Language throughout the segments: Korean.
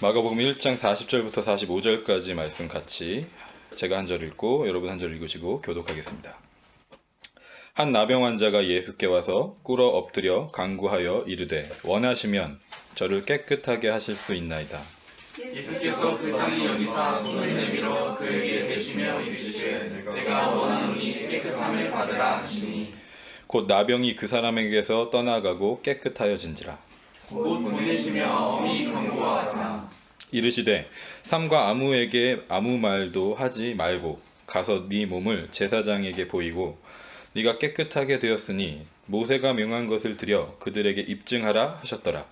마가복음 1장 40절부터 45절까지 말씀 같이 제가 한 절 읽고 여러분 한 절 읽으시고 교독하겠습니다. 한 나병 환자가 예수께 와서 꿇어 엎드려 간구하여 이르되 원하시면 저를 깨끗하게 하실 수 있나이다. 예수께서 불쌍히 여기사 손을 내밀어 그에게 대시며 이르시되 내가 원하노니 깨끗함을 받으라 하시니 곧 나병이 그 사람에게서 떠나가고 깨끗하여진지라. 곧 보내시며 엄히 경고하사 이르시되 삼가 아무에게 아무 말도 하지 말고 가서 네 몸을 제사장에게 보이고 네가 깨끗하게 되었으니 모세가 명한 것을 드려 그들에게 입증하라 하셨더라.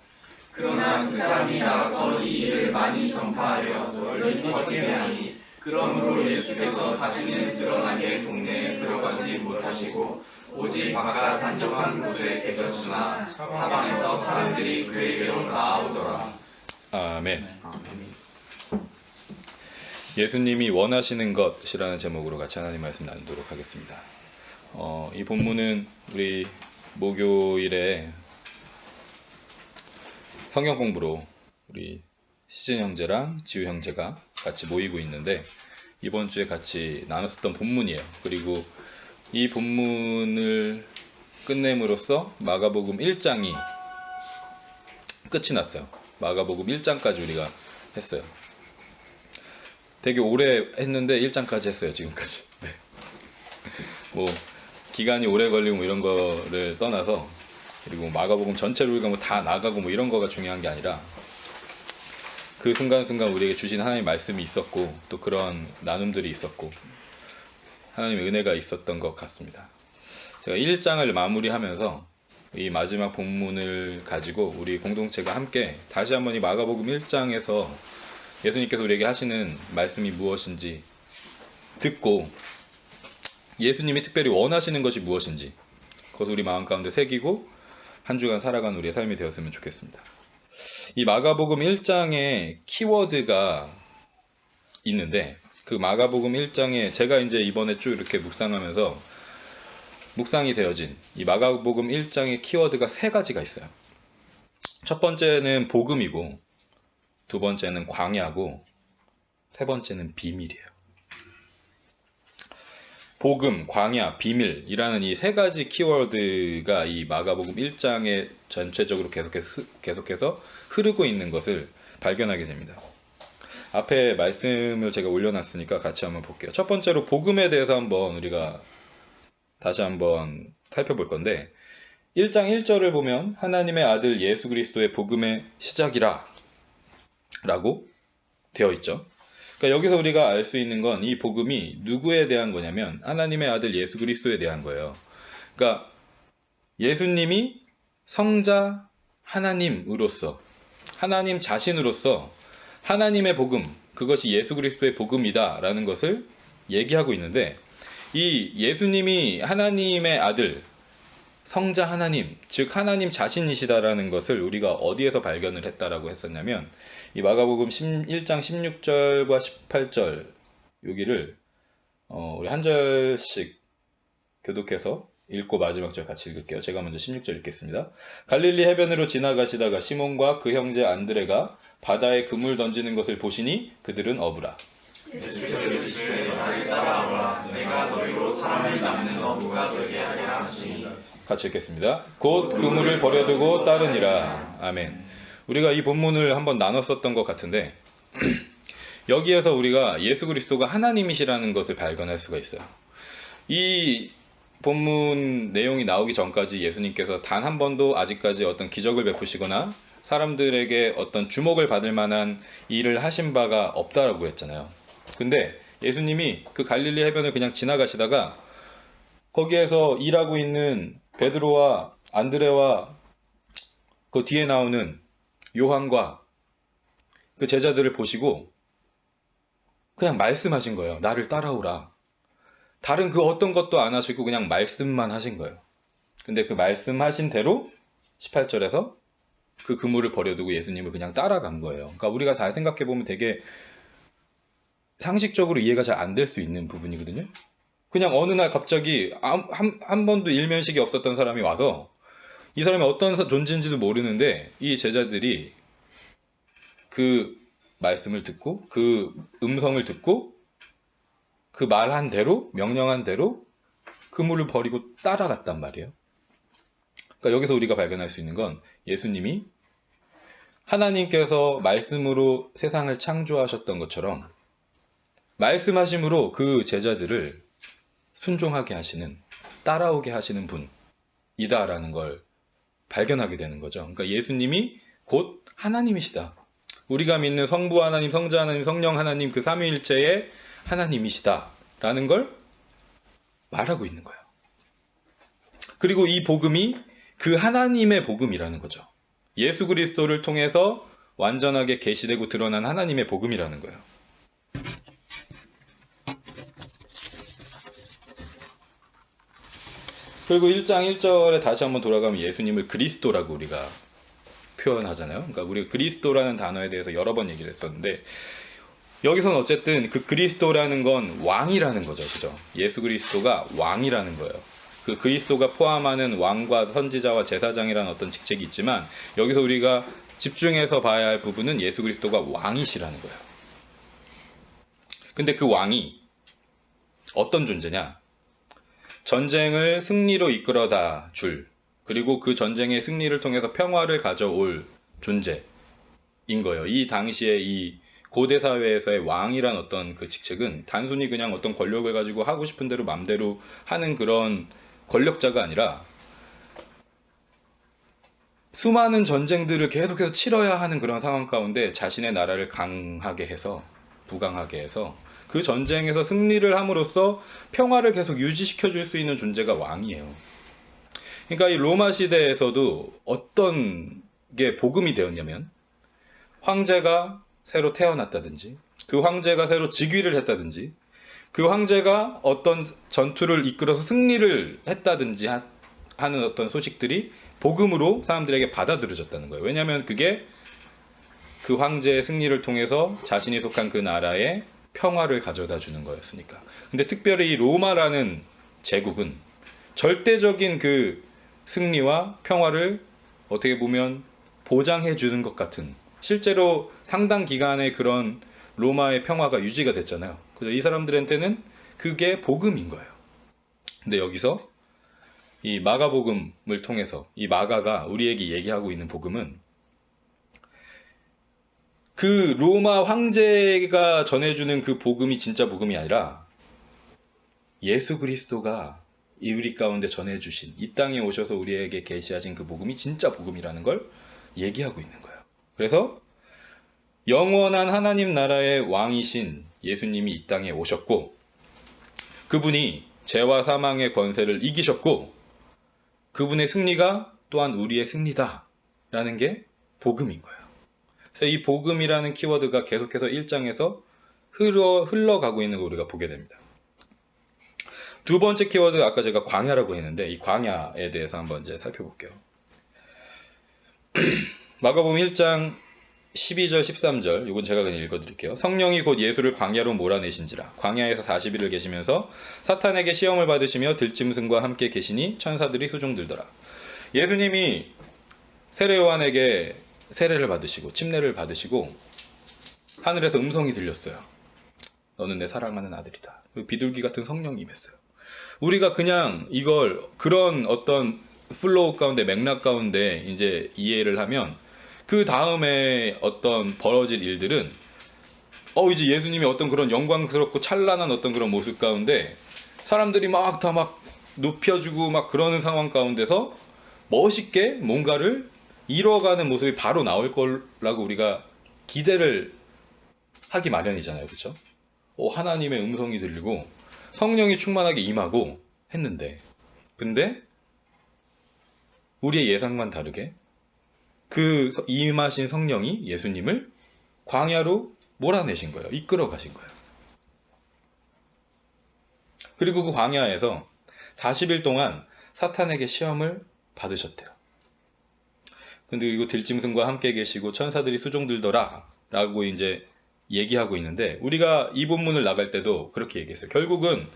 그러나 그 사람이 나가서 이 일을 많이 전파하여 널리 퍼지게 하니 그러므로 예수께서 다시는 드러나게 동네에 들어가지 못하시고 오직 바깥 한적한 곳에 계셨으나 사방에서 사람들이 그에게로 나아오더라. 아멘. 예수님이 원하시는 것이라는 제목으로 같이 하나님 말씀 나누도록 하겠습니다. 이 본문은 우리 목요일에 성경 공부로 우리 시즌 형제랑 지우 형제가 같이 모이고 있는데 이번 주에 같이 나눴었던 본문이에요. 그리고 이 본문을 끝냄으로써 마가복음 1장이 끝이 났어요. 마가복음 1장까지 우리가 했어요. 되게 오래 했는데 1장까지 했어요. 지금까지. 네. 뭐 기간이 오래 걸리고 뭐 이런 거를 떠나서 그리고 마가복음 전체를 우리가 뭐 다 나가고 뭐 이런 거가 중요한 게 아니라 그 순간순간 우리에게 주신 하나님의 말씀이 있었고 또 그런 나눔들이 있었고 하나님의 은혜가 있었던 것 같습니다. 제가 1장을 마무리하면서 이 마지막 본문을 가지고 우리 공동체가 함께 다시 한번 이 마가복음 1장에서 예수님께서 우리에게 하시는 말씀이 무엇인지 듣고 예수님이 특별히 원하시는 것이 무엇인지 그것을 우리 마음 가운데 새기고 한 주간 살아가는 우리의 삶이 되었으면 좋겠습니다. 이 마가복음 1장에 키워드가 있는데 그 마가복음 1장에 제가 이제 이번에 쭉 이렇게 묵상이 되어진 이 마가복음 1장의 키워드가 세 가지가 있어요. 첫 번째는 복음이고 두 번째는 광야고 세 번째는 비밀이에요. 복음, 광야, 비밀이라는 이 세 가지 키워드가 이 마가복음 1장에 전체적으로 계속해서 흐르고 있는 것을 발견하게 됩니다. 앞에 말씀을 제가 올려놨으니까 같이 한번 볼게요. 첫 번째로 복음에 대해서 한번 우리가 다시 한번 살펴볼 건데 1장 1절을 보면 하나님의 아들 예수 그리스도의 복음의 시작이라 라고 되어 있죠. 그러니까 여기서 우리가 알 수 있는 건 이 복음이 누구에 대한 거냐면 하나님의 아들 예수 그리스도에 대한 거예요. 그러니까 예수님이 성자 하나님으로서 하나님 자신으로서 하나님의 복음, 그것이 예수 그리스도의 복음이다 라는 것을 얘기하고 있는데 이 예수님이 하나님의 아들, 성자 하나님, 즉 하나님 자신이시다라는 것을 우리가 어디에서 발견을 했다라고 했었냐면 이 마가복음 1장 16절과 18절 여기를 우리 한 절씩 교독해서 읽고 마지막 절 같이 읽을게요. 제가 먼저 16절 읽겠습니다. 갈릴리 해변으로 지나가시다가 시몬과 그 형제 안드레가 바다에 그물 던지는 것을 보시니 그들은 어부라. 예수께서 이르시되 나를 따라오라 내가 너희로 사람을 낚는 어부가 되게 하리라 하시니 같이 읽겠습니다. 곧 그물을 버려두고 따르니라. 아멘. 우리가 이 본문을 한번 나눴었던 것 같은데 여기에서 우리가 예수 그리스도가 하나님이시라는 것을 발견할 수가 있어요. 이 본문 내용이 나오기 전까지 예수님께서 단 한 번도 아직까지 어떤 기적을 베푸시거나 사람들에게 어떤 주목을 받을 만한 일을 하신 바가 없다라고 했잖아요. 근데 예수님이 그 갈릴리 해변을 그냥 지나가시다가 거기에서 일하고 있는 베드로와 안드레와 그 뒤에 나오는 요한과 그 제자들을 보시고 그냥 말씀하신 거예요. 나를 따라오라. 다른 그 어떤 것도 안 하시고 그냥 말씀만 하신 거예요. 근데 그 말씀하신 대로 18절에서 그 그물을 버려두고 예수님을 그냥 따라간 거예요. 그러니까 우리가 잘 생각해보면 되게 상식적으로 이해가 잘 안 될 수 있는 부분이거든요. 그냥 어느 날 갑자기 한 번도 일면식이 없었던 사람이 와서 이 사람이 어떤 존재인지도 모르는데 이 제자들이 그 말씀을 듣고 그 음성을 듣고 그 말한 대로 명령한 대로 그물을 버리고 따라갔단 말이에요. 그러니까 여기서 우리가 발견할 수 있는 건 예수님이 하나님께서 말씀으로 세상을 창조하셨던 것처럼 말씀하심으로 그 제자들을 순종하게 하시는, 따라오게 하시는 분이다라는 걸 발견하게 되는 거죠. 그러니까 예수님이 곧 하나님이시다. 우리가 믿는 성부 하나님, 성자 하나님, 성령 하나님, 그 삼위일체의 하나님이시다라는 걸 말하고 있는 거예요. 그리고 이 복음이 그 하나님의 복음이라는 거죠. 예수 그리스도를 통해서 완전하게 계시되고 드러난 하나님의 복음이라는 거예요. 그리고 1장 1절에 다시 한번 돌아가면 예수님을 그리스도라고 우리가 표현하잖아요. 그러니까 우리가 그리스도라는 단어에 대해서 여러 번 얘기를 했었는데 여기서는 어쨌든 그 그리스도라는 건 왕이라는 거죠. 그죠? 예수 그리스도가 왕이라는 거예요. 그 그리스도가 포함하는 왕과 선지자와 제사장이라는 어떤 직책이 있지만 여기서 우리가 집중해서 봐야 할 부분은 예수 그리스도가 왕이시라는 거예요. 근데 그 왕이 어떤 존재냐? 전쟁을 승리로 이끌어다 줄, 그리고 그 전쟁의 승리를 통해서 평화를 가져올 존재인 거예요. 이 당시에 이 고대 사회에서의 왕이란 어떤 그 직책은 단순히 그냥 어떤 권력을 가지고 하고 싶은 대로 맘대로 하는 그런 권력자가 아니라 수많은 전쟁들을 계속해서 치러야 하는 그런 상황 가운데 자신의 나라를 강하게 해서, 부강하게 해서 그 전쟁에서 승리를 함으로써 평화를 계속 유지시켜 줄 수 있는 존재가 왕이에요. 그러니까 이 로마 시대에서도 어떤 게 복음이 되었냐면 황제가 새로 태어났다든지 그 황제가 새로 즉위를 했다든지 그 황제가 어떤 전투를 이끌어서 승리를 했다든지 하는 어떤 소식들이 복음으로 사람들에게 받아들여졌다는 거예요. 왜냐하면 그게 그 황제의 승리를 통해서 자신이 속한 그 나라에 평화를 가져다 주는 거였으니까. 근데 특별히 이 로마라는 제국은 절대적인 그 승리와 평화를 어떻게 보면 보장해 주는 것 같은, 실제로 상당 기간의 그런 로마의 평화가 유지가 됐잖아요. 그래서 이 사람들한테는 그게 복음인 거예요. 근데 여기서 이 마가복음을 통해서 이 마가가 우리에게 얘기하고 있는 복음은 그 로마 황제가 전해주는 그 복음이 진짜 복음이 아니라 예수 그리스도가 이 우리 가운데 전해주신, 이 땅에 오셔서 우리에게 계시하신 그 복음이 진짜 복음이라는 걸 얘기하고 있는 거예요. 그래서 영원한 하나님 나라의 왕이신 예수님이 이 땅에 오셨고 그분이 죄와 사망의 권세를 이기셨고 그분의 승리가 또한 우리의 승리다 라는 게 복음인 거예요. 그래서 이 복음이라는 키워드가 계속해서 1장에서 흘러가고 있는 걸 우리가 보게 됩니다. 두 번째 키워드, 아까 제가 광야라고 했는데 이 광야에 대해서 한번 이제 살펴볼게요. 마가복음 1장 12절 13절 이건 제가 그냥 읽어드릴게요. 성령이 곧 예수를 광야로 몰아내신지라 광야에서 40일을 계시면서 사탄에게 시험을 받으시며 들짐승과 함께 계시니 천사들이 수종들더라. 예수님이 세례 요한에게 세례를 받으시고 침례를 받으시고 하늘에서 음성이 들렸어요. 너는 내 사랑하는 아들이다. 비둘기 같은 성령이 임했어요. 우리가 그냥 이걸 그런 어떤 플로우 가운데, 맥락 가운데 이제 이해를 하면 그 다음에 어떤 벌어질 일들은 이제 예수님이 어떤 그런 영광스럽고 찬란한 어떤 그런 모습 가운데 사람들이 막 다 막 높여주고 막 그러는 상황 가운데서 멋있게 뭔가를 이뤄가는 모습이 바로 나올 거라고 우리가 기대를 하기 마련이잖아요. 그렇죠? 하나님의 음성이 들리고 성령이 충만하게 임하고 했는데, 근데 우리의 예상과는 다르게 그 임하신 성령이 예수님을 광야로 몰아내신 거예요. 이끌어 가신 거예요. 그리고 그 광야에서 40일 동안 사탄에게 시험을 받으셨대요. 근데 이거 들짐승과 함께 계시고 천사들이 수종들더라 라고 이제 얘기하고 있는데 우리가 이 본문을 나갈 때도 그렇게 얘기했어요. 결국은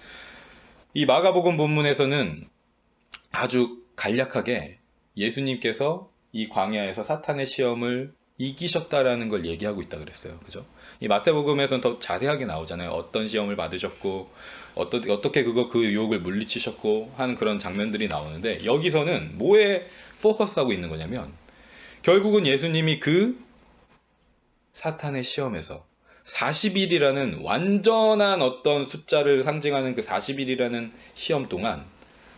이 마가복음 본문에서는 아주 간략하게 예수님께서 이 광야에서 사탄의 시험을 이기셨다라는 걸 얘기하고 있다 그랬어요. 그죠? 이 마태복음에서는 더 자세하게 나오잖아요. 어떤 시험을 받으셨고 어떻게 그 유혹을 물리치셨고 하는 그런 장면들이 나오는데, 여기서는 뭐에 포커스하고 있는 거냐면 결국은 예수님이 그 사탄의 시험에서 40일이라는 완전한 어떤 숫자를 상징하는 그 40일이라는 시험 동안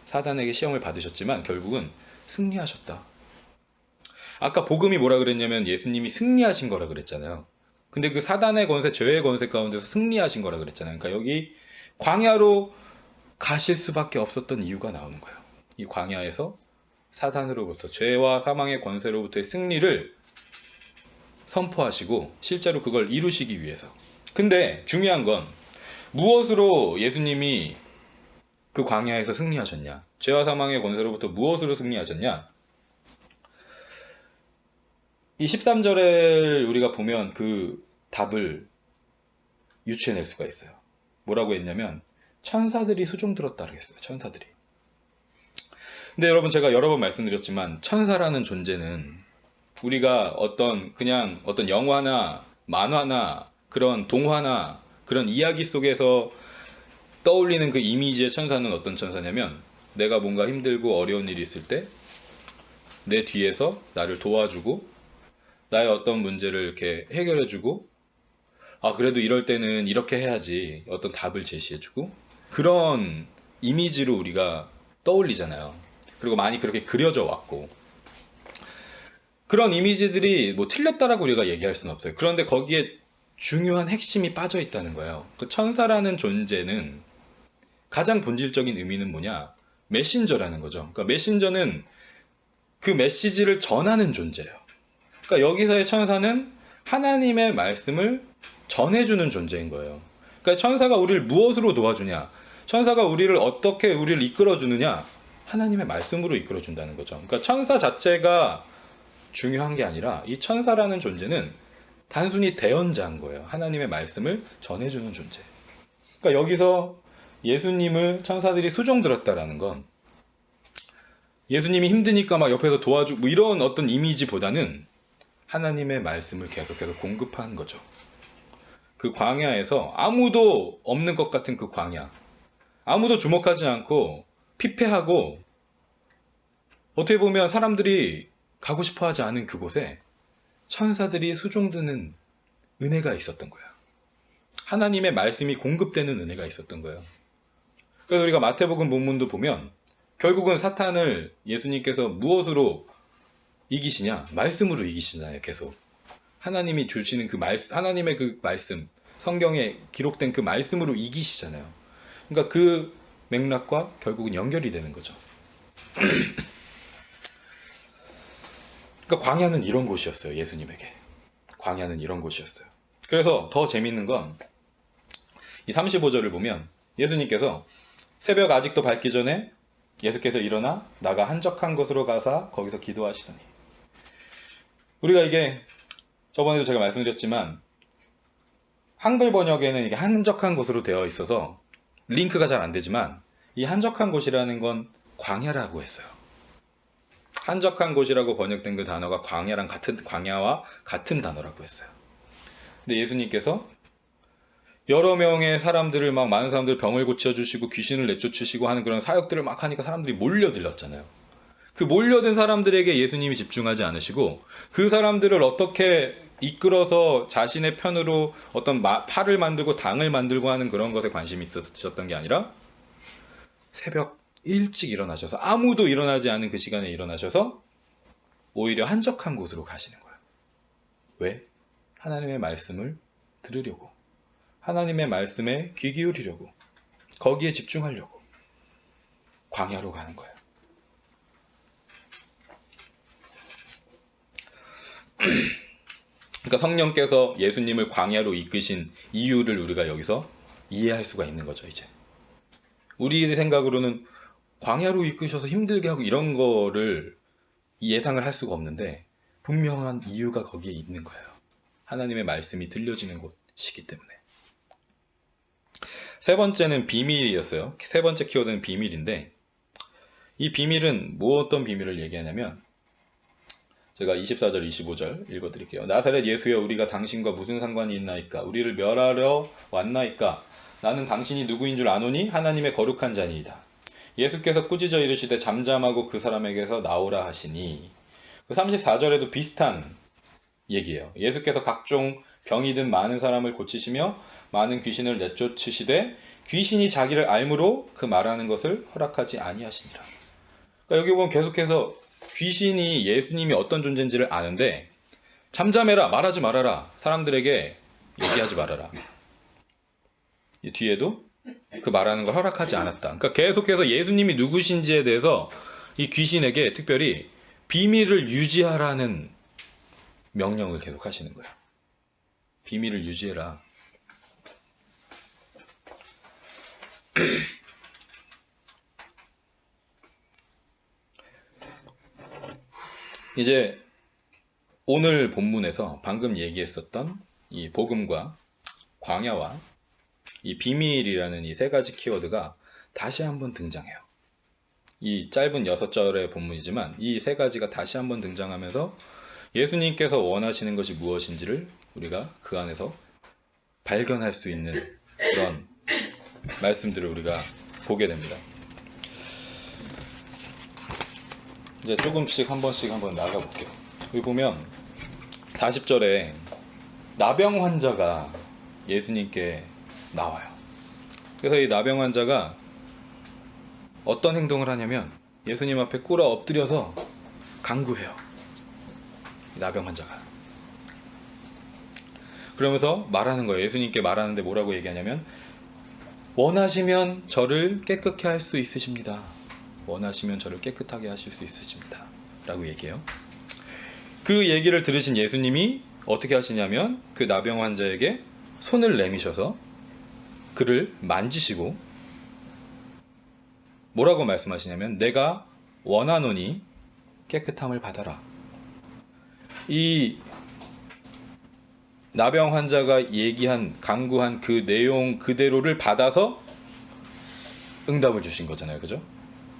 사탄에게 시험을 받으셨지만 결국은 승리하셨다. 아까 복음이 뭐라 그랬냐면 예수님이 승리하신 거라 그랬잖아요. 근데 그 사단의 권세, 죄의 권세 가운데서 승리하신 거라 그랬잖아요. 그러니까 여기 광야로 가실 수밖에 없었던 이유가 나오는 거예요. 이 광야에서 사단으로부터, 죄와 사망의 권세로부터의 승리를 선포하시고 실제로 그걸 이루시기 위해서. 근데 중요한 건 무엇으로 예수님이 그 광야에서 승리하셨냐? 죄와 사망의 권세로부터 무엇으로 승리하셨냐? 이 13절을 우리가 보면 그 답을 유추해낼 수가 있어요. 뭐라고 했냐면 천사들이 수종 들었다고 했어요. 천사들이. 근데 여러분, 제가 여러 번 말씀드렸지만 천사라는 존재는 우리가 그냥 어떤 영화나 만화나 그런 동화나 그런 이야기 속에서 떠올리는 그 이미지의 천사는 어떤 천사냐면, 내가 뭔가 힘들고 어려운 일이 있을 때 내 뒤에서 나를 도와주고 나의 어떤 문제를 이렇게 해결해주고, 그래도 이럴 때는 이렇게 해야지, 어떤 답을 제시해주고, 그런 이미지로 우리가 떠올리잖아요. 그리고 많이 그렇게 그려져 왔고, 그런 이미지들이 뭐 틀렸다라고 우리가 얘기할 수는 없어요. 그런데 거기에 중요한 핵심이 빠져 있다는 거예요. 그 천사라는 존재는 가장 본질적인 의미는 뭐냐? 메신저라는 거죠. 그러니까 메신저는 그 메시지를 전하는 존재예요. 그러니까 여기서의 천사는 하나님의 말씀을 전해주는 존재인 거예요. 그러니까 천사가 우리를 무엇으로 도와주냐? 천사가 어떻게 우리를 이끌어주느냐? 하나님의 말씀으로 이끌어준다는 거죠. 그러니까 천사 자체가 중요한 게 아니라 이 천사라는 존재는 단순히 대언자인 거예요. 하나님의 말씀을 전해주는 존재. 그러니까 여기서 예수님을 천사들이 수종 들었다라는 건 예수님이 힘드니까 막 옆에서 도와주고 뭐 이런 어떤 이미지보다는 하나님의 말씀을 계속해서 공급한 거죠. 그 광야에서 아무도 없는 것 같은 그 광야, 아무도 주목하지 않고 피폐하고 어떻게 보면 사람들이 가고 싶어 하지 않은 그곳에 천사들이 수종드는 은혜가 있었던 거야. 하나님의 말씀이 공급되는 은혜가 있었던 거예요. 그래서 우리가 마태복음 본문도 보면 결국은 사탄을 예수님께서 무엇으로 이기시냐? 말씀으로 이기시잖아요. 계속 하나님이 주시는 그 말씀, 하나님의 그 말씀, 성경에 기록된 그 말씀으로 이기시잖아요. 그러니까 그 맥락과 결국은 연결이 되는 거죠. 그러니까 광야는 이런 곳이었어요. 예수님에게 광야는 이런 곳이었어요. 그래서 더 재밌는 건 이 35절을 보면 예수님께서 새벽 아직도 밝기 전에 예수께서 일어나 나가 한적한 곳으로 가사 거기서 기도하시더니, 우리가 이게 저번에도 제가 말씀드렸지만 한글 번역에는 이게 한적한 곳으로 되어 있어서 링크가 잘 안 되지만 이 한적한 곳이라는 건 광야라고 했어요. 한적한 곳이라고 번역된 그 단어가 광야와 같은 단어라고 했어요. 근데 예수님께서 여러 명의 사람들을 많은 사람들 병을 고쳐주시고 귀신을 내쫓으시고 하는 그런 사역들을 막 하니까 사람들이 몰려들었잖아요. 그 몰려든 사람들에게 예수님이 집중하지 않으시고 그 사람들을 어떻게 이끌어서 자신의 편으로 어떤 팔을 만들고 당을 만들고 하는 그런 것에 관심이 있으셨던 게 아니라 새벽 일찍 일어나셔서, 아무도 일어나지 않은 그 시간에 일어나셔서 오히려 한적한 곳으로 가시는 거예요. 왜? 하나님의 말씀을 들으려고, 하나님의 말씀에 귀 기울이려고, 거기에 집중하려고 광야로 가는 거예요. 그러니까 성령께서 예수님을 광야로 이끄신 이유를 우리가 여기서 이해할 수가 있는 거죠. 이제 우리 생각으로는 광야로 이끄셔서 힘들게 하고 이런 거를 예상을 할 수가 없는데 분명한 이유가 거기에 있는 거예요. 하나님의 말씀이 들려지는 곳이기 때문에. 세 번째는 비밀이었어요. 세 번째 키워드는 비밀인데, 이 비밀은 어떤 비밀을 얘기하냐면 제가 24절 25절 읽어드릴게요. 나사렛 예수여 우리가 당신과 무슨 상관이 있나이까? 우리를 멸하러 왔나이까? 나는 당신이 누구인 줄 아노니 하나님의 거룩한 자니이다. 예수께서 꾸짖어 이르시되 잠잠하고 그 사람에게서 나오라 하시니. 34절에도 비슷한 얘기예요. 예수께서 각종 병이 든 많은 사람을 고치시며 많은 귀신을 내쫓으시되 귀신이 자기를 알므로 그 말하는 것을 허락하지 아니하시니라. 그러니까 여기 보면 계속해서 귀신이 예수님이 어떤 존재인지를 아는데 잠잠해라, 말하지 말아라, 사람들에게 얘기하지 말아라. 이 뒤에도 그 말하는 걸 허락하지 않았다. 그러니까 계속해서 예수님이 누구신지에 대해서 이 귀신에게 특별히 비밀을 유지하라는 명령을 계속 하시는 거예요. 비밀을 유지해라. 이제 오늘 본문에서 방금 얘기했었던 이 복음과 광야와 이 비밀이라는 이 세 가지 키워드가 다시 한번 등장해요. 이 짧은 6절의 본문이지만 이 세 가지가 다시 한번 등장하면서 예수님께서 원하시는 것이 무엇인지를 우리가 그 안에서 발견할 수 있는 그런 말씀들을 우리가 보게 됩니다. 이제 조금씩 한 번씩 한번 나가볼게요. 여기 보면 40절에 나병 환자가 예수님께 나와요. 그래서 이 나병 환자가 어떤 행동을 하냐면 예수님 앞에 꿇어 엎드려서 간구해요. 나병 환자가. 그러면서 말하는 거예요. 예수님께 말하는데 뭐라고 얘기하냐면 원하시면 저를 깨끗게 할 수 있으십니다. 원하시면 저를 깨끗하게 하실 수 있으십니다. 라고 얘기해요. 그 얘기를 들으신 예수님이 어떻게 하시냐면 그 나병 환자에게 손을 내미셔서 그를 만지시고 뭐라고 말씀하시냐면 내가 원하노니 깨끗함을 받아라. 이 나병 환자가 얘기한 간구한 그 내용 그대로를 받아서 응답을 주신 거잖아요. 그죠?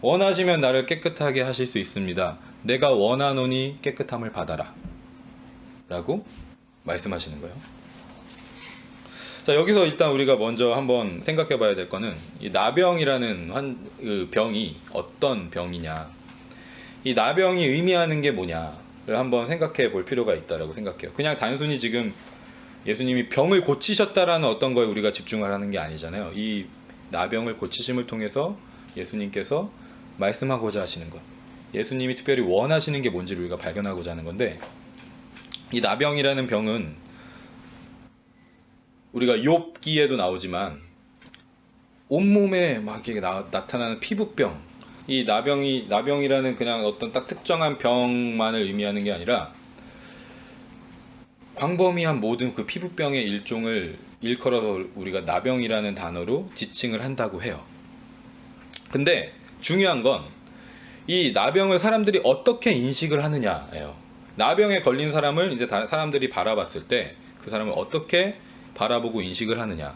원하시면 나를 깨끗하게 하실 수 있습니다. 내가 원하노니 깨끗함을 받아라. 라고 말씀하시는 거예요. 자, 여기서 일단 우리가 먼저 한번 생각해 봐야 될 거는 이 나병이라는 그 병이 어떤 병이냐. 이 나병이 의미하는 게 뭐냐를 한번 생각해 볼 필요가 있다고 생각해요. 그냥 단순히 지금 예수님이 병을 고치셨다라는 어떤 거에 우리가 집중을 하는 게 아니잖아요. 이 나병을 고치심을 통해서 예수님께서 말씀하고자 하시는 것, 예수님이 특별히 원하시는 게 뭔지를 우리가 발견하고자 하는 건데, 이 나병이라는 병은 우리가 욥기에도 나오지만 온몸에 막 이렇게 나타나는 피부병, 이 나병이라는 그냥 어떤 딱 특정한 병만을 의미하는 게 아니라 광범위한 모든 그 피부병의 일종을 일컬어서 우리가 나병이라는 단어로 지칭을 한다고 해요. 근데 중요한 건 이 나병을 사람들이 어떻게 인식을 하느냐예요. 나병에 걸린 사람을 이제 사람들이 바라봤을 때 그 사람을 어떻게 바라보고 인식을 하느냐.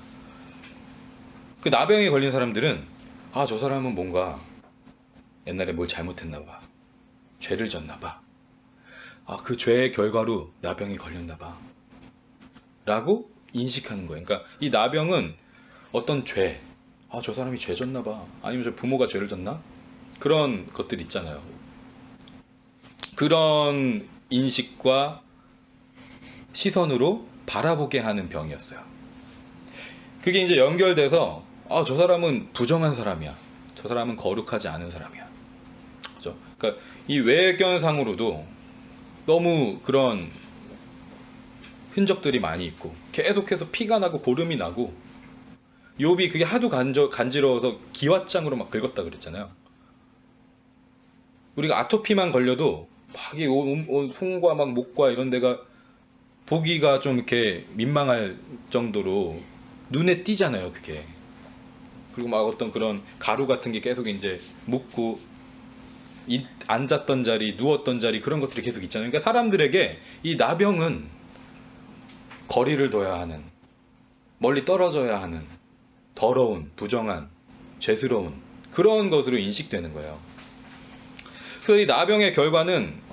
그 나병에 걸린 사람들은 아, 저 사람은 뭔가 옛날에 뭘 잘못했나 봐. 죄를 졌나 봐. 아, 그 죄의 결과로 나병이 걸렸나 봐. 라고 인식하는 거예요. 그러니까 이 나병은 어떤 죄, 아, 저 사람이 죄 졌나 봐. 아니면 저 부모가 죄를 졌나? 그런 것들 있잖아요. 그런 인식과 시선으로 바라보게 하는 병이었어요. 그게 이제 연결돼서 아, 저 사람은 부정한 사람이야. 저 사람은 거룩하지 않은 사람이야. 그죠? 그러니까 이 외견상으로도 너무 그런 흔적들이 많이 있고 계속해서 피가 나고 고름이 나고 욥이 그게 하도 간지러워서 기왓장으로 막 긁었다 그랬잖아요. 우리가 아토피만 걸려도 막 이 손과 막 목과 이런 데가 보기가 좀 이렇게 민망할 정도로 눈에 띄잖아요, 그게. 그리고 막 어떤 그런 가루 같은 게 계속 이제 묻고 앉았던 자리, 누웠던 자리 그런 것들이 계속 있잖아요. 그러니까 사람들에게 이 나병은 거리를 둬야 하는, 멀리 떨어져야 하는, 더러운, 부정한, 죄스러운 그런 것으로 인식되는 거예요. 그래서 이 나병의 결과는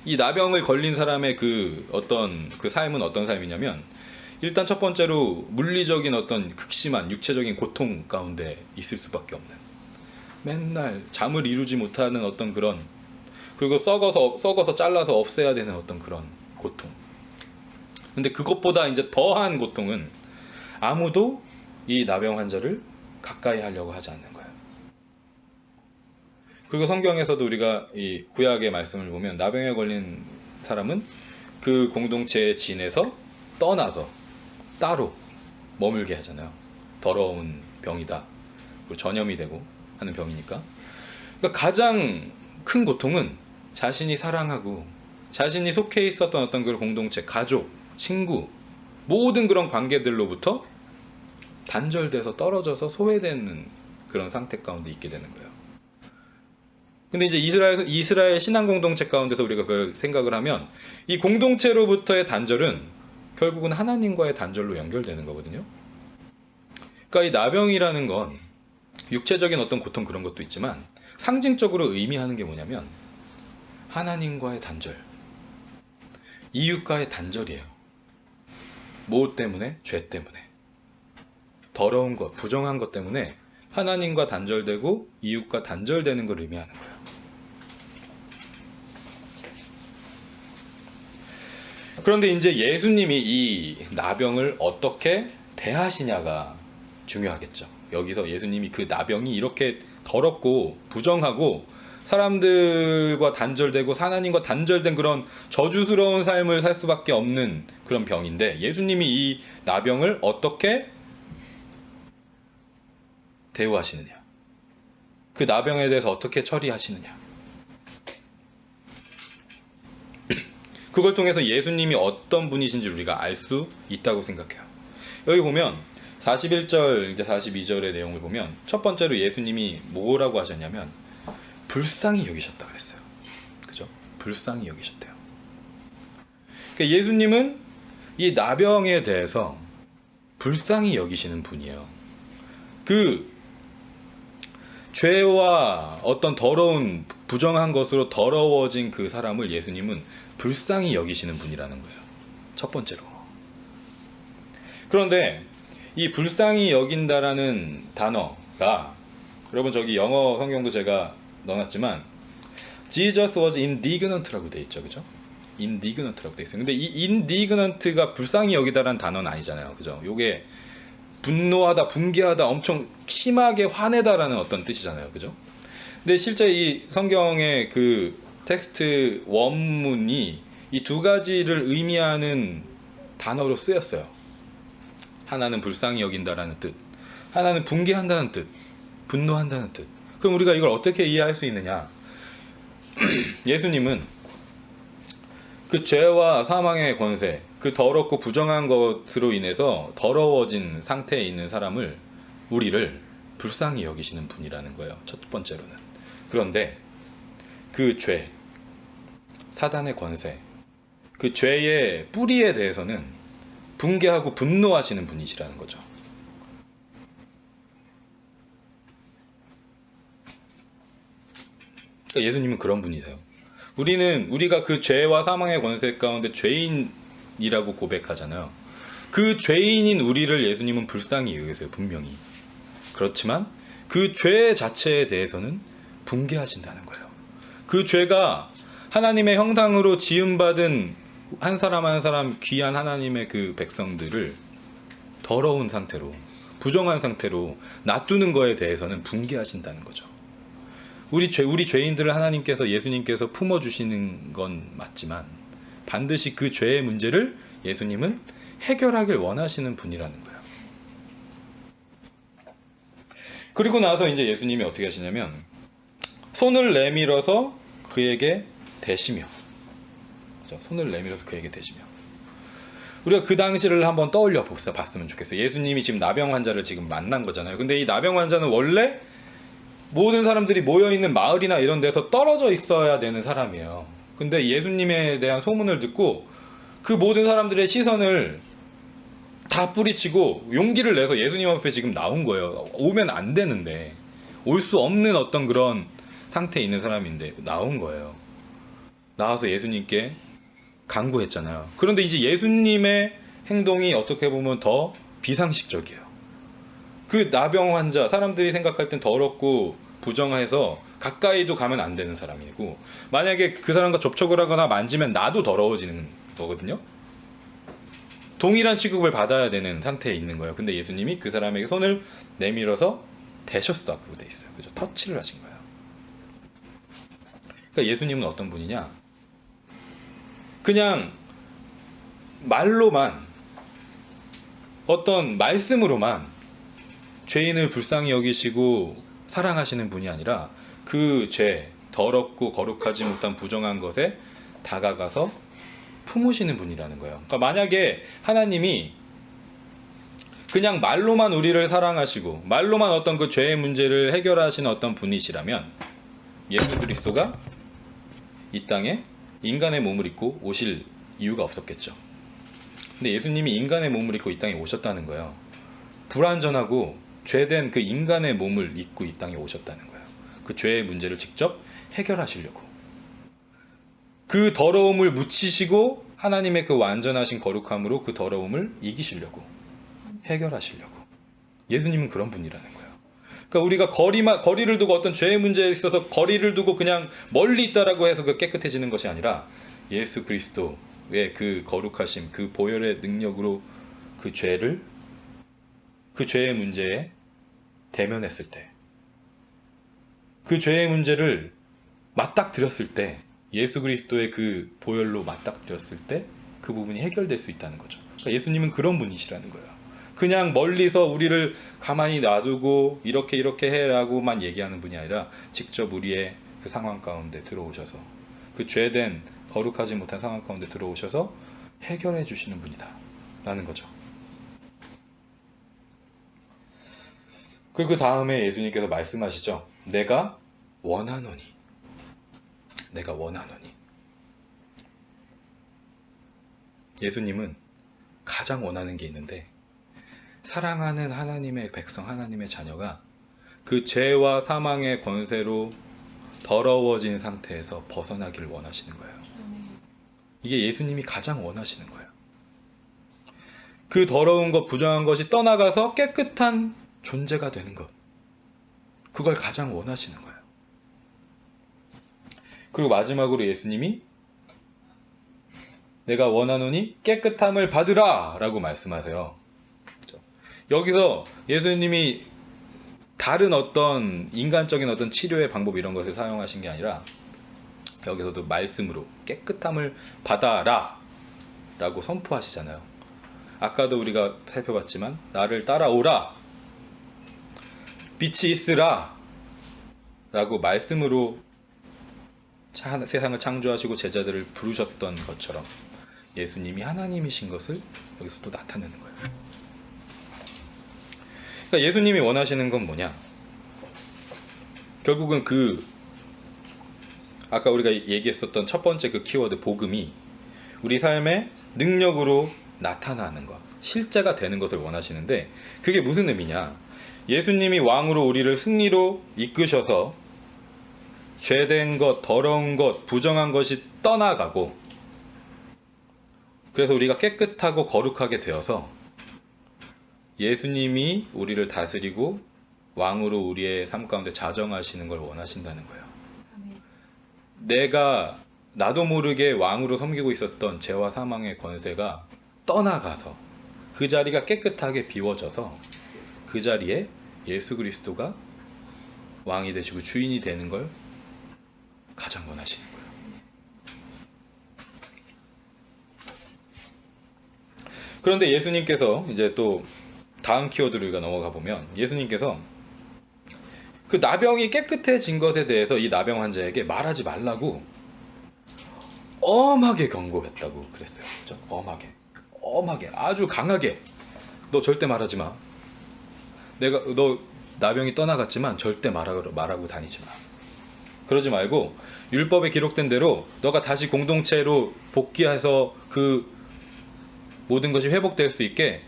이 나병을 걸린 사람의 그 삶은 어떤 삶이냐면, 일단 첫 번째로 물리적인 어떤 극심한 육체적인 고통 가운데 있을 수밖에 없는, 맨날 잠을 이루지 못하는 어떤 그런, 그리고 썩어서 잘라서 없애야 되는 어떤 그런 고통. 근데 그것보다 이제 더한 고통은 아무도 이 나병 환자를 가까이 하려고 하지 않는 거예요. 그리고 성경에서도 우리가 이 구약의 말씀을 보면 나병에 걸린 사람은 그 공동체에 지내서 떠나서 따로 머물게 하잖아요. 더러운 병이다, 그리고 전염이 되고 하는 병이니까. 그러니까 가장 큰 고통은 자신이 사랑하고 자신이 속해 있었던 어떤 그 공동체, 가족, 친구, 모든 그런 관계들로부터 단절돼서 떨어져서 소외되는 그런 상태 가운데 있게 되는 거예요. 근데 이제 이스라엘 신앙 공동체 가운데서 우리가 그걸 생각을 하면, 이 공동체로부터의 단절은 결국은 하나님과의 단절로 연결되는 거거든요. 그러니까 이 나병이라는 건 육체적인 어떤 고통 그런 것도 있지만, 상징적으로 의미하는 게 뭐냐면 하나님과의 단절, 이웃과의 단절이에요. 뭐 때문에? 죄 때문에. 더러운 것, 부정한 것 때문에 하나님과 단절되고 이웃과 단절되는 걸 의미하는 거예요. 그런데 이제 예수님이 이 나병을 어떻게 대하시냐가 중요하겠죠. 여기서 예수님이 그 나병이 이렇게 더럽고 부정하고 사람들과 단절되고 하나님과 단절된 그런 저주스러운 삶을 살 수밖에 없는 그런 병인데, 예수님이 이 나병을 어떻게 대우하시느냐, 그 나병에 대해서 어떻게 처리하시느냐, 그걸 통해서 예수님이 어떤 분이신지 우리가 알 수 있다고 생각해요. 여기 보면 41절 이제 42절의 내용을 보면, 첫 번째로 예수님이 뭐라고 하셨냐면 불쌍히 여기셨다 그랬어요. 그죠? 불쌍히 여기셨대요. 그러니까 예수님은 이 나병에 대해서 불쌍히 여기시는 분이에요. 그 죄와 어떤 더러운 부정한 것으로 더러워진 그 사람을 예수님은 불쌍히 여기시는 분이라는 거예요. 첫 번째로. 그런데 이 불쌍히 여긴다라는 단어가, 여러분 저기 영어 성경도 제가 넣어놨지만 Jesus was indignant라고 돼 있죠, 그죠? indignant라고 돼 있어요. 근데 이 indignant가 불쌍히 여기다라는 단어는 아니잖아요, 그죠? 요게 분노하다, 분개하다, 엄청 심하게 화내다라는 어떤 뜻이잖아요, 그죠? 근데 실제 이 성경의 그 텍스트 원문이 이 두 가지를 의미하는 단어로 쓰였어요. 하나는 불쌍히 여긴다라는 뜻, 하나는 분개한다는 뜻, 분노한다는 뜻. 그럼 우리가 이걸 어떻게 이해할 수 있느냐? 예수님은 그 죄와 사망의 권세, 그 더럽고 부정한 것으로 인해서 더러워진 상태에 있는 사람을, 우리를 불쌍히 여기시는 분이라는 거예요. 첫 번째로는. 그런데 그 죄, 사단의 권세, 그 죄의 뿌리에 대해서는 분개하고 분노하시는 분이시라는 거죠. 그러니까 예수님은 그런 분이세요. 우리가 그 죄와 사망의 권세 가운데 죄인이라고 고백하잖아요. 그 죄인인 우리를 예수님은 불쌍히 여기세요, 분명히. 그렇지만 그 죄 자체에 대해서는 분개하신다는 거예요. 그 죄가 하나님의 형상으로 지음받은 한 사람 한 사람 귀한 하나님의 그 백성들을 더러운 상태로, 부정한 상태로 놔두는 거에 대해서는 분개하신다는 거죠. 우리 죄인들을 하나님께서, 예수님께서 품어주시는 건 맞지만 반드시 그 죄의 문제를 예수님은 해결하길 원하시는 분이라는 거예요. 그리고 나서 이제 예수님이 어떻게 하시냐면 손을 내밀어서 그에게 대시며, 손을 내밀어서 그에게 대시며, 우리가 그 당시를 한번 떠올려 봤으면 좋겠어요. 예수님이 지금 나병 환자를 지금 만난 거잖아요. 근데 이 나병 환자는 원래 모든 사람들이 모여있는 마을이나 이런 데서 떨어져 있어야 되는 사람이에요. 근데 예수님에 대한 소문을 듣고 그 모든 사람들의 시선을 다 뿌리치고 용기를 내서 예수님 앞에 지금 나온 거예요. 오면 안 되는데, 올 수 없는 어떤 그런 상태에 있는 사람인데 나온 거예요. 나와서 예수님께 간구했잖아요. 그런데 이제 예수님의 행동이 어떻게 보면 더 비상식적이에요. 그 나병 환자, 사람들이 생각할 땐 더럽고 부정해서 가까이도 가면 안 되는 사람이고, 만약에 그 사람과 접촉을 하거나 만지면 나도 더러워지는 거거든요. 동일한 취급을 받아야 되는 상태에 있는 거예요. 근데 예수님이 그 사람에게 손을 내밀어서 대셨다고 돼 있어요. 그죠? 터치를 하신 거예요. 그러니까 예수님은 어떤 분이냐? 그냥 말로만, 어떤 말씀으로만 죄인을 불쌍히 여기시고 사랑하시는 분이 아니라 그 죄, 더럽고 거룩하지 못한 부정한 것에 다가가서 품으시는 분이라는 거예요. 그러니까 만약에 하나님이 그냥 말로만 우리를 사랑하시고 말로만 어떤 그 죄의 문제를 해결하시는 어떤 분이시라면 예수 그리스도가 이 땅에 인간의 몸을 입고 오실 이유가 없었겠죠. 근데 예수님이 인간의 몸을 입고 이 땅에 오셨다는 거예요. 불완전하고 죄된 그 인간의 몸을 입고 이 땅에 오셨다는 거예요. 그 죄의 문제를 직접 해결하시려고. 그 더러움을 묻히시고 하나님의 그 완전하신 거룩함으로 그 더러움을 이기시려고, 해결하시려고. 예수님은 그런 분이라는 거예요. 그러니까 우리가 거리를 두고 어떤 죄의 문제에 있어서 거리를 두고 그냥 멀리 있다라고 해서 그 깨끗해지는 것이 아니라 예수 그리스도의 그 거룩하심, 그 보혈의 능력으로 그 죄의 문제에 대면했을 때, 그 죄의 문제를 맞닥뜨렸을 때, 예수 그리스도의 그 보혈로 맞닥뜨렸을 때 그 부분이 해결될 수 있다는 거죠. 그러니까 예수님은 그런 분이시라는 거예요. 그냥 멀리서 우리를 가만히 놔두고 이렇게 해라고만 얘기하는 분이 아니라 직접 우리의 그 상황 가운데 들어오셔서, 그 죄된 거룩하지 못한 상황 가운데 들어오셔서 해결해 주시는 분이다 라는 거죠. 그 다음에 예수님께서 말씀하시죠. 내가 원하노니. 예수님은 가장 원하는 게 있는데, 사랑하는 하나님의 백성, 하나님의 자녀가 그 죄와 사망의 권세로 더러워진 상태에서 벗어나기를 원하시는 거예요. 이게 예수님이 가장 원하시는 거예요. 그 더러운 것, 부정한 것이 떠나가서 깨끗한 존재가 되는 것, 그걸 가장 원하시는 거예요. 그리고 마지막으로 예수님이 내가 원하노니 깨끗함을 받으라 라고 말씀하세요. 여기서 예수님이 다른 어떤 인간적인 어떤 치료의 방법 이런 것을 사용하신 게 아니라 여기서도 말씀으로 깨끗함을 받아라 라고 선포하시잖아요. 아까도 우리가 살펴봤지만 나를 따라오라, 빛이 있으라 라고 말씀으로 세상을 창조하시고 제자들을 부르셨던 것처럼 예수님이 하나님이신 것을 여기서 또 나타내는 거예요. 그러니까 예수님이 원하시는 건 뭐냐? 결국은 아까 우리가 얘기했었던 첫 번째 그 키워드 복음이 우리 삶의 능력으로 나타나는 것, 실제가 되는 것을 원하시는데, 그게 무슨 의미냐? 예수님이 왕으로 우리를 승리로 이끄셔서 죄된 것, 더러운 것, 부정한 것이 떠나가고, 그래서 우리가 깨끗하고 거룩하게 되어서 예수님이 우리를 다스리고 왕으로 우리의 삶 가운데 자정하시는 걸 원하신다는 거예요. 나도 모르게 왕으로 섬기고 있었던 죄와 사망의 권세가 떠나가서 그 자리가 깨끗하게 비워져서 그 자리에 예수 그리스도가 왕이 되시고 주인이 되는 걸 가장 원하시는 거예요. 그런데 예수님께서 이제 또 다음 키워드로 우리가 넘어가 보면, 예수님께서 그 나병이 깨끗해진 것에 대해서 이 나병 환자에게 말하지 말라고 엄하게 경고했다고 그랬어요. 그렇죠? 엄하게 아주 강하게, 너 절대 말하지 마. 너 나병이 떠나갔지만 절대 말하고 다니지 마. 그러지 말고 율법에 기록된 대로 너가 다시 공동체로 복귀해서 그 모든 것이 회복될 수 있게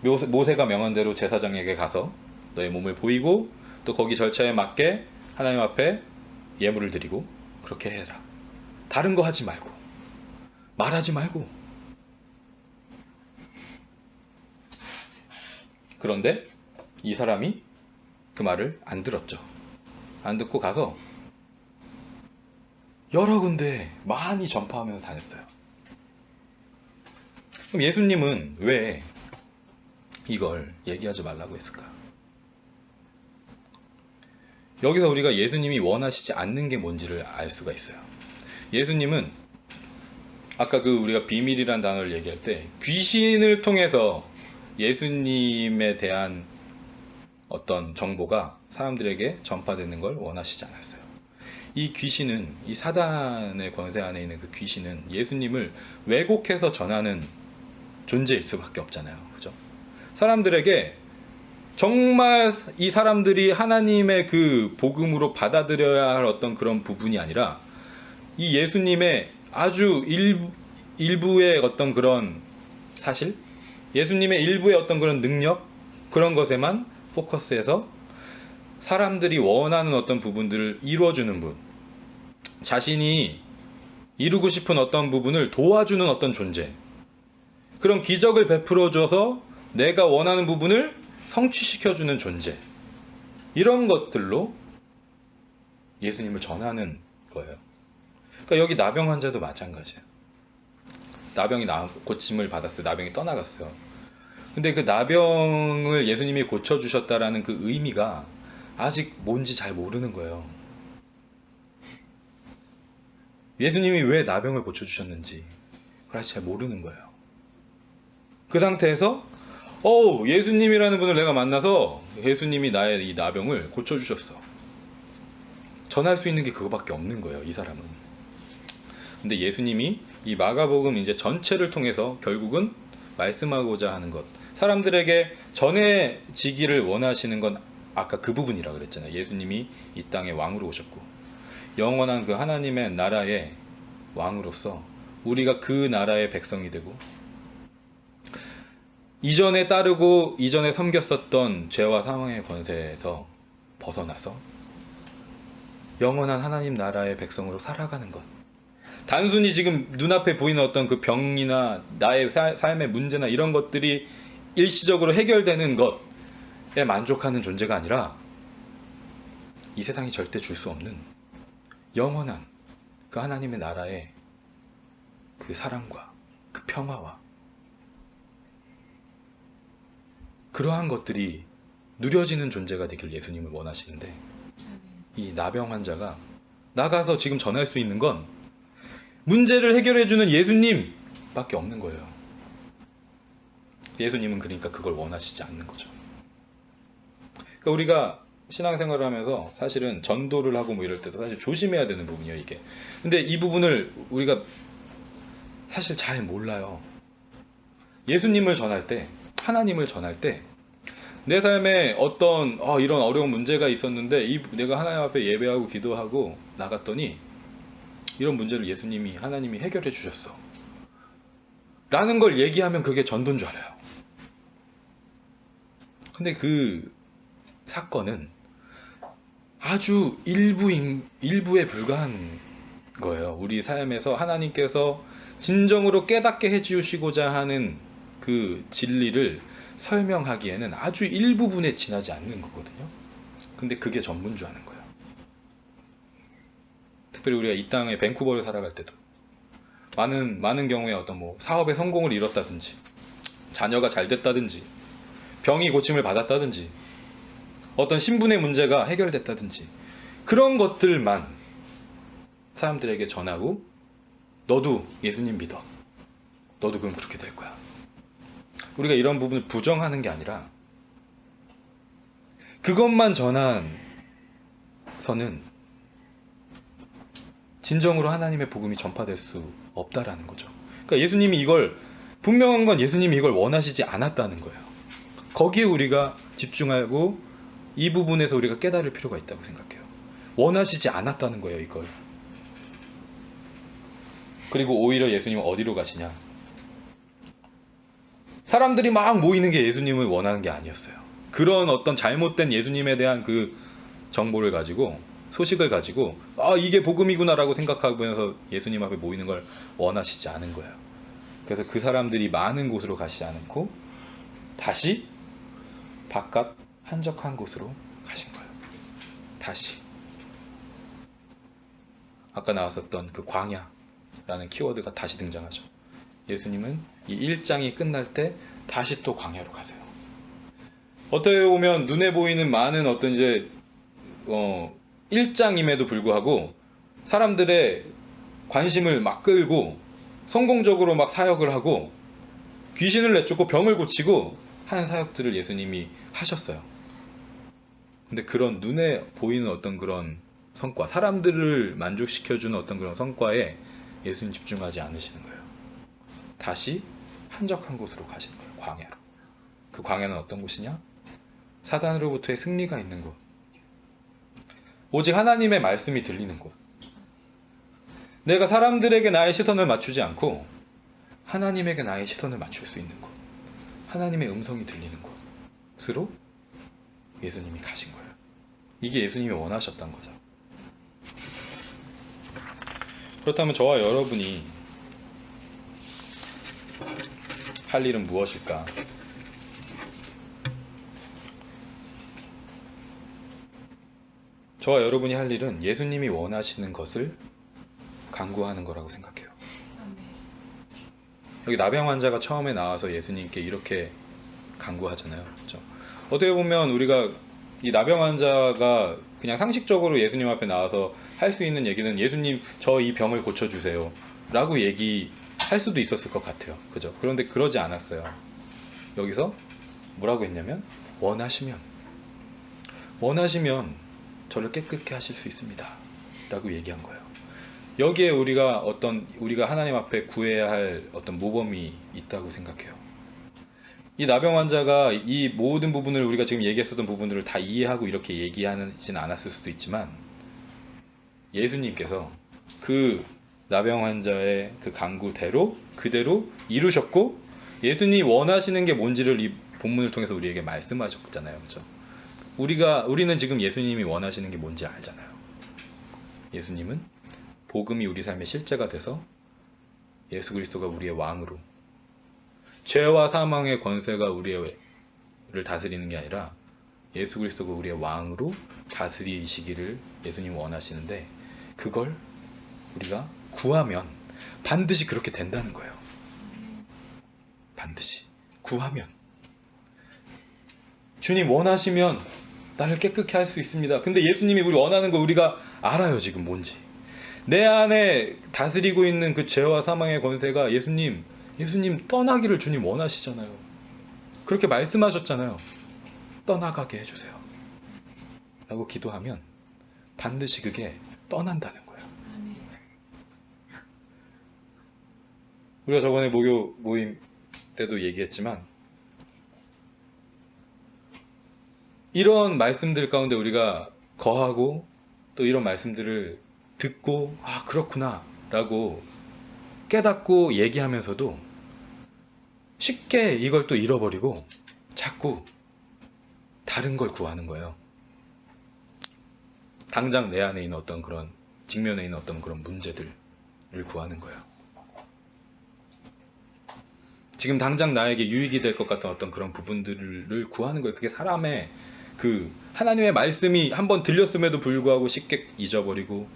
모세가 명한 대로 제사장에게 가서 너의 몸을 보이고 또 거기 절차에 맞게 하나님 앞에 예물을 드리고 그렇게 해라. 다른 거 하지 말고, 말하지 말고. 그런데 이 사람이 그 말을 안 들었죠. 안 듣고 가서 여러 군데 많이 전파하면서 다녔어요. 그럼 예수님은 왜 이걸 얘기하지 말라고 했을까? 여기서 우리가 예수님이 원하시지 않는 게 뭔지를 알 수가 있어요. 예수님은 아까 우리가 비밀이란 단어를 얘기할 때 귀신을 통해서 예수님에 대한 어떤 정보가 사람들에게 전파되는 걸 원하시지 않았어요. 이 귀신은, 이 사단의 권세 안에 있는 그 귀신은 예수님을 왜곡해서 전하는 존재일 수밖에 없잖아요. 그죠? 사람들에게 정말 이 사람들이 하나님의 그 복음으로 받아들여야 할 어떤 그런 부분이 아니라 이 예수님의 아주 일부의 어떤 그런 사실, 예수님의 일부의 어떤 그런 능력, 그런 것에만 포커스해서 사람들이 원하는 어떤 부분들을 이루어주는 분, 자신이 이루고 싶은 어떤 부분을 도와주는 어떤 존재, 그런 기적을 베풀어줘서 내가 원하는 부분을 성취시켜주는 존재, 이런 것들로 예수님을 전하는 거예요. 그러니까 여기 나병 환자도 마찬가지예요. 나병이 고침을 받았어요. 나병이 떠나갔어요. 근데 그 나병을 예수님이 고쳐주셨다라는 그 의미가 아직 뭔지 잘 모르는 거예요. 예수님이 왜 나병을 고쳐주셨는지 그걸 아직 잘 모르는 거예요. 그 상태에서 예수님이라는 분을 내가 만나서 예수님이 나의 이 나병을 고쳐주셨어. 전할 수 있는 게 그거밖에 없는 거예요, 이 사람은. 근데 예수님이 이 마가복음 이제 전체를 통해서 결국은 말씀하고자 하는 것, 사람들에게 전해지기를 원하시는 건 아까 그 부분이라 그랬잖아요. 예수님이 이 땅에 왕으로 오셨고 영원한 그 하나님의 나라의 왕으로서 우리가 그 나라의 백성이 되고 이전에 따르고 이전에 섬겼었던 죄와 사망의 권세에서 벗어나서 영원한 하나님 나라의 백성으로 살아가는 것. 단순히 지금 눈앞에 보이는 어떤 그 병이나 나의 삶의 문제나 이런 것들이 일시적으로 해결되는 것에 만족하는 존재가 아니라 이 세상이 절대 줄 수 없는 영원한 그 하나님의 나라의 그 사랑과 그 평화와 그러한 것들이 누려지는 존재가 되길 예수님을 원하시는데, 이 나병 환자가 나가서 지금 전할 수 있는 건 문제를 해결해주는 예수님밖에 없는 거예요. 예수님은 그러니까 그걸 원하시지 않는 거죠. 그러니까 우리가 신앙생활을 하면서 사실은 전도를 하고 뭐 이럴 때도 사실 조심해야 되는 부분이에요, 이게. 근데 이 부분을 우리가 사실 잘 몰라요. 예수님을 전할 때, 하나님을 전할 때 내 삶에 어떤 이런 어려운 문제가 있었는데 내가 하나님 앞에 예배하고 기도하고 나갔더니 이런 문제를 예수님이, 하나님이 해결해 주셨어 라는 걸 얘기하면 그게 전도인 줄 알아요. 근데 그 사건은 아주 일부에 불과한 거예요. 우리 삶에서 하나님께서 진정으로 깨닫게 해주시고자 하는 그 진리를 설명하기에는 아주 일부분에 지나지 않는 거거든요. 근데 그게 전부인 줄 아는 거예요. 특별히 우리가 이 땅에 밴쿠버를 살아갈 때도 많은 경우에 어떤 뭐 사업에 성공을 이뤘다든지, 자녀가 잘 됐다든지, 병이 고침을 받았다든지, 어떤 신분의 문제가 해결됐다든지, 그런 것들만 사람들에게 전하고 너도 예수님 믿어, 너도 그럼 그렇게 될 거야. 우리가 이런 부분을 부정하는 게 아니라 그것만 전한서는 진정으로 하나님의 복음이 전파될 수 없다라는 거죠. 그러니까 예수님이 이걸, 분명한 건 예수님이 이걸 원하시지 않았다는 거예요. 거기에 우리가 집중하고 이 부분에서 우리가 깨달을 필요가 있다고 생각해요. 원하시지 않았다는 거예요, 이걸. 그리고 오히려 예수님은 어디로 가시냐? 사람들이 막 모이는 게 예수님을 원하는 게 아니었어요. 그런 어떤 잘못된 예수님에 대한 그 정보를 가지고 소식을 가지고 이게 복음이구나라고 생각하면서 예수님 앞에 모이는 걸 원하시지 않은 거예요. 그래서 그 사람들이 많은 곳으로 가시지 않고 다시 바깥 한적한 곳으로 가신 거예요. 다시. 아까 나왔었던 그 광야라는 키워드가 다시 등장하죠. 예수님은 이 1장이 끝날 때 다시 또 광야로 가세요. 어떻게 보면 눈에 보이는 많은 어떤 이제 1장임에도 불구하고 사람들의 관심을 막 끌고 성공적으로 막 사역을 하고 귀신을 내쫓고 병을 고치고 하는 사역들을 예수님이 하셨어요. 근데 그런 눈에 보이는 어떤 그런 성과, 사람들을 만족시켜주는 어떤 그런 성과에 예수님 집중하지 않으시는 거예요. 다시 한적한 곳으로 가시는 거예요. 광야로. 그 광야는 어떤 곳이냐? 사단으로부터의 승리가 있는 곳. 오직 하나님의 말씀이 들리는 곳. 내가 사람들에게 나의 시선을 맞추지 않고 하나님에게 나의 시선을 맞출 수 있는 곳. 하나님의 음성이 들리는 곳으로 예수님이 가신 거예요. 이게 예수님이 원하셨던 거죠. 그렇다면 저와 여러분이 할 일은 무엇일까? 저와 여러분이 할 일은 예수님이 원하시는 것을 간구하는 거라고 생각해요. 여기 나병 환자가 처음에 나와서 예수님께 이렇게 간구하잖아요. 그렇죠? 어떻게 보면 우리가 이 나병 환자가 그냥 상식적으로 예수님 앞에 나와서 할 수 있는 얘기는 예수님 저 이 병을 고쳐주세요 라고 얘기할 수도 있었을 것 같아요. 그죠? 그런데 그러지 않았어요. 여기서 뭐라고 했냐면 원하시면 저를 깨끗게 하실 수 있습니다 라고 얘기한 거예요. 여기에 우리가 하나님 앞에 구해야 할 어떤 모범이 있다고 생각해요. 이 나병 환자가 이 모든 부분을 우리가 지금 얘기했었던 부분들을 다 이해하고 이렇게 얘기하지는 않았을 수도 있지만 예수님께서 그 나병 환자의 그 간구대로 그대로 이루셨고 예수님이 원하시는 게 뭔지를 이 본문을 통해서 우리에게 말씀하셨잖아요. 그렇죠? 우리는 지금 예수님이 원하시는 게 뭔지 알잖아요. 예수님은 복음이 우리 삶의 실제가 돼서 예수 그리스도가 우리의 왕으로 죄와 사망의 권세가 우리를 다스리는 게 아니라 예수 그리스도가 우리의 왕으로 다스리시기를 예수님 원하시는데 그걸 우리가 구하면 반드시 그렇게 된다는 거예요. 반드시 구하면 주님 원하시면 나를 깨끗게 할 수 있습니다. 근데 예수님이 우리 원하는 거 우리가 알아요. 지금 뭔지. 내 안에 다스리고 있는 그 죄와 사망의 권세가 예수님 떠나기를 주님 원하시잖아요. 그렇게 말씀하셨잖아요. 떠나가게 해주세요 라고 기도하면 반드시 그게 떠난다는 거예요. 우리가 저번에 목요 모임 때도 얘기했지만 이런 말씀들 가운데 우리가 거하고 또 이런 말씀들을 듣고 그렇구나 라고 깨닫고 얘기하면서도 쉽게 이걸 또 잃어버리고 자꾸 다른 걸 구하는 거예요. 당장 내 안에 있는 어떤 그런 직면에 있는 어떤 그런 문제들을 구하는 거예요. 지금 당장 나에게 유익이 될 것 같은 어떤 그런 부분들을 구하는 거예요. 그게 사람의 그 하나님의 말씀이 한번 들렸음에도 불구하고 쉽게 잊어버리고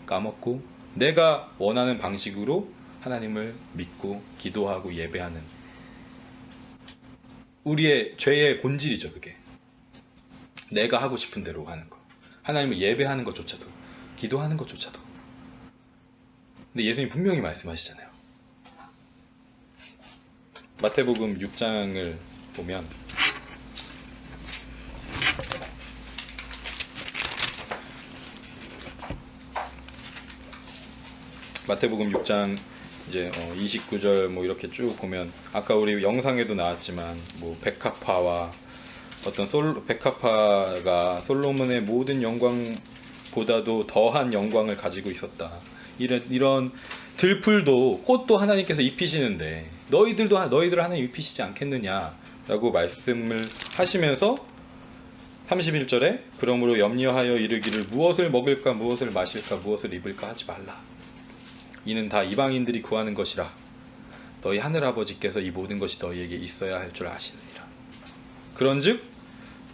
까먹고 내가 원하는 방식으로 하나님을 믿고 기도하고 예배하는 우리의 죄의 본질이죠. 그게 내가 하고 싶은 대로 하는 거, 하나님을 예배하는 것조차도, 기도하는 것조차도. 근데 예수님 분명히 말씀하시잖아요. 마태복음 6장을 보면 마태복음 6장 이제 29절 뭐 이렇게 쭉 보면 아까 우리 영상에도 나왔지만 뭐 백합화와 어떤 백합화가 솔로몬의 모든 영광보다도 더한 영광을 가지고 있었다. 이런 들풀도 꽃도 하나님께서 입히시는데 너희들 하나님 입히시지 않겠느냐라고 말씀을 하시면서 31절에 그러므로 염려하여 이르기를 무엇을 먹을까 무엇을 마실까 무엇을 입을까 하지 말라. 이는 다 이방인들이 구하는 것이라. 너희 하늘아버지께서 이 모든 것이 너희에게 있어야 할 줄 아시느니라. 그런즉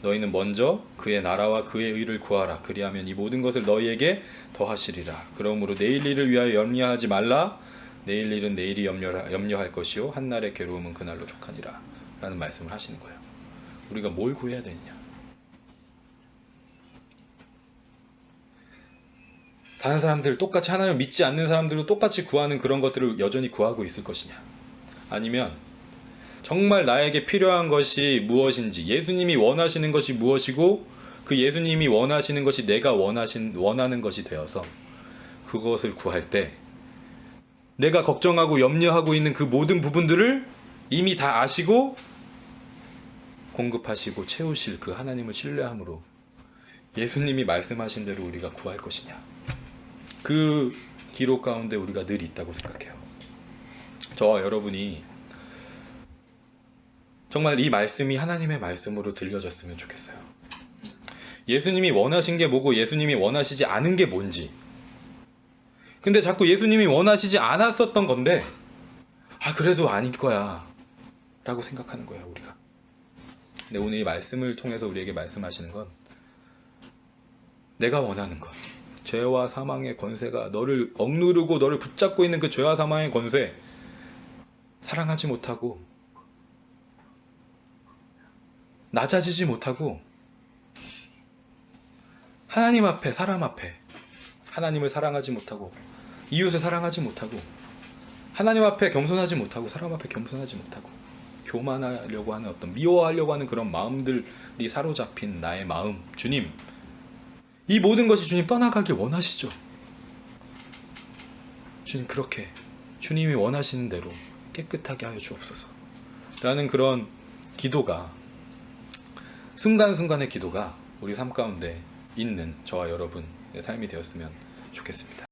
너희는 먼저 그의 나라와 그의 의를 구하라. 그리하면 이 모든 것을 너희에게 더하시리라. 그러므로 내일 일을 위하여 염려하지 말라. 내일 일은 내일이 염려할 것이요 한날의 괴로움은 그날로 족하니라. 라는 말씀을 하시는 거예요. 우리가 뭘 구해야 되느냐? 다른 사람들 똑같이 하나님을 믿지 않는 사람들도 똑같이 구하는 그런 것들을 여전히 구하고 있을 것이냐? 아니면 정말 나에게 필요한 것이 무엇인지, 예수님이 원하시는 것이 무엇이고 그 예수님이 원하시는 것이 내가 원하는 것이 되어서 그것을 구할 때 내가 걱정하고 염려하고 있는 그 모든 부분들을 이미 다 아시고 공급하시고 채우실 그 하나님을 신뢰함으로 예수님이 말씀하신 대로 우리가 구할 것이냐? 그 기록 가운데 우리가 늘 있다고 생각해요. 저와 여러분이 정말 이 말씀이 하나님의 말씀으로 들려졌으면 좋겠어요. 예수님이 원하신 게 뭐고 예수님이 원하시지 않은 게 뭔지. 근데 자꾸 예수님이 원하시지 않았었던 건데 그래도 아닐 거야 라고 생각하는 거예요, 우리가. 근데 오늘 이 말씀을 통해서 우리에게 말씀하시는 건 내가 원하는 것, 죄와 사망의 권세가 너를 억누르고 너를 붙잡고 있는 그 죄와 사망의 권세, 사랑하지 못하고 낮아지지 못하고 하나님 앞에, 사람 앞에 하나님을 사랑하지 못하고 이웃을 사랑하지 못하고 하나님 앞에 겸손하지 못하고 사람 앞에 겸손하지 못하고 교만하려고 하는 어떤 미워하려고 하는 그런 마음들이 사로잡힌 나의 마음, 주님, 이 모든 것이 주님 떠나가길 원하시죠. 주님, 그렇게 주님이 원하시는 대로 깨끗하게 하여 주옵소서 라는 그런 기도가, 순간순간의 기도가 우리 삶 가운데 있는 저와 여러분의 삶이 되었으면 좋겠습니다.